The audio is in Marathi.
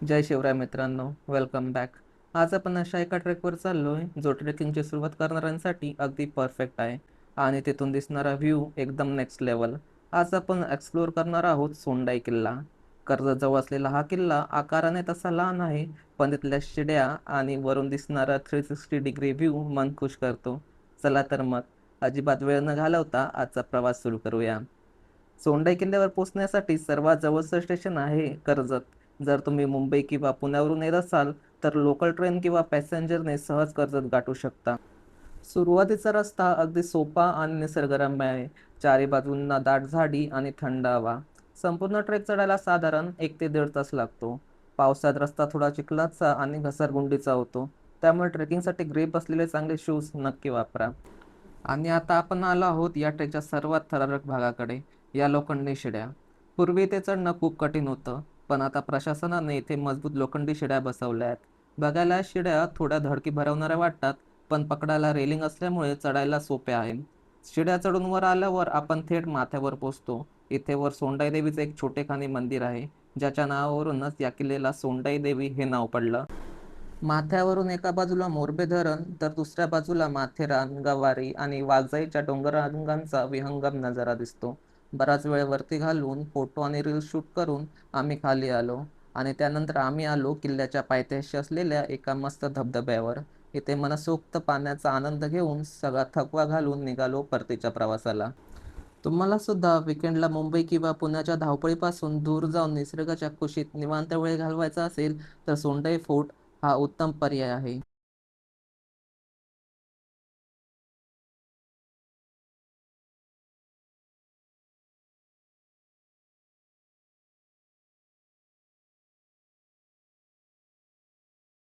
जय शिवराय मित्रांनो, वेलकम बॅक. आज आपण अशा एका ट्रेकवर चाललोय जो ट्रेकिंगची सुरुवात करणाऱ्यांसाठी अगदी परफेक्ट आहे आणि तिथून दिसणारा व्ह्यू एकदम नेक्स्ट लेवल. आज आपण एक्सप्लोअर करणार आहोत सोंडाई किल्ला. कर्जतजवळ असलेला हा किल्ला आकाराने तसा लहान आहे, पण तिथल्या शिड्या आणि वरून दिसणारा 360 डिग्री व्ह्यू मन खुश करतो. चला तर मग अजिबात वेळ न घालवता आजचा प्रवास सुरू करूया. सोंडाई किल्ल्यावर पोहोचण्यासाठी सर्वात जवळचं स्टेशन आहे कर्जत. जर तुम्ही मुंबई किंवा पुण्यावरून येत असाल तर लोकल ट्रेन किंवा पॅसेंजरने सहज कर्जत गाठू शकता. सुरुवातीचा रस्ता अगदी सोपा आणि निसर्गरम्य आहे. चारी बाजूंना दाट झाडी आणि थंड हवा. संपूर्ण ट्रेक चढायला साधारण 1 ते 1.5 तास लागतो. पावसात रस्ता थोडा चिखलाचा आणि घसरगुंडीचा होतो, त्यामुळे ट्रेकिंगसाठी ग्रीप असलेले चांगले शूज नक्की वापरा. आणि आता आपण आलो आहोत या ट्रेकच्या सर्वात थरारक भागाकडे, या लोखंडी शिड्या. पूर्वी ते चढणं खूप कठीण होतं, पण आता प्रशासनाने इथे मजबूत लोखंडी शिड्या बसवल्या आहेत. बघायला या शिड्या थोड्या धडकी भरवणाऱ्या वाटतात, पण पकडायला रेलिंग असल्यामुळे चढायला सोप्या आहे. शिड्या चढून वर आल्यावर आपण थेट माथ्यावर पोहोचतो. इथे वर सोंडाई देवीचे एक छोटेखानी मंदिर आहे, ज्याच्या नावावरूनच या किल्ल्याला सोंडाई देवी हे नाव पडलं. माथ्यावरून एका बाजूला मोरबे धरण तर दुसऱ्या बाजूला माथेरान, गवारी आणि वाघजाईच्या डोंगररांगांचा विहंगम नजारा दिसतो. बराच वेळ वरती घालून फोटो आणि रील्स शूट करून आम्ही खाली आलो आणि त्यानंतर आम्ही आलो किल्ल्याच्या पायथ्याशी असलेल्या एका मस्त धबधब्यावर. इथे मनसोक्त पाण्याचा आनंद घेऊन सगळा थकवा घालून निघालो परतीच्या प्रवासाला. तुम्हाला सुद्धा विकेंडला मुंबई किंवा पुण्याच्या धावपळीपासून दूर जाऊन निसर्गाच्या कुशीत निवांत वेळ घालवायचा असेल तर सोंडाई फोर्ट हा उत्तम पर्याय आहे.